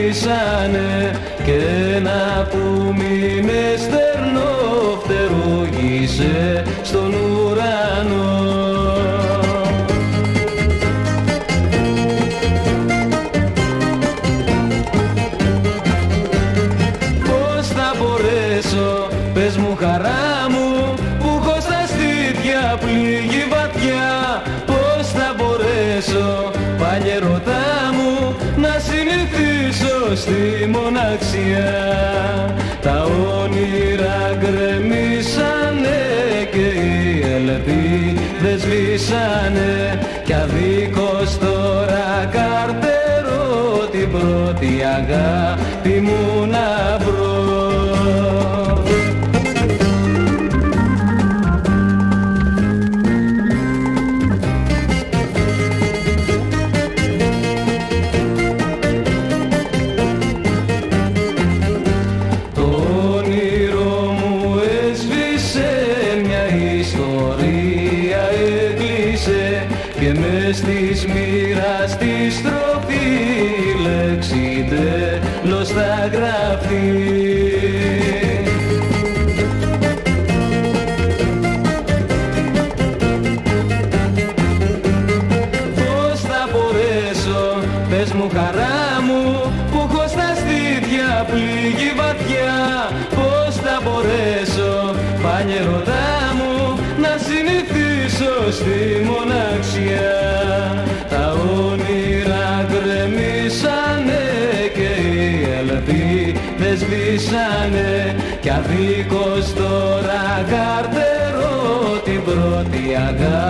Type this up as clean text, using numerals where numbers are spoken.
σβήσανε και ένα που μείνε στερνό φτερούγησε στον ουρανό. Πώς θα μπορέσω, πες μου χαρά μου, που έχω στα στήθια πληγή βαθιά, πώς θα μπορέσω, πάλι ερωτά μου, να συνηθίσω στη μοναξιά. Τα όνειρα γκρεμίσανε και οι ελπίδες σβήσανε κι αδίκως τώρα καρτερώ την πρώτη αγάπη μου να βρω. Και μες της μοίρας τη στροφή λέξη τέλος θα γραφτεί. Πώς θα μπορέσω, πες μου χαρά μου, που έχω στα στήθια πληγή βαθιά, πώς θα μπορέσω, πάλι ερωτά μου, να συνηθίσω στη μοναξιά. Τα όνειρα γκρεμίσανε και οι ελπίδες σβήσανε κι αδίκως τώρα καρτερώ την πρώτη αγάπη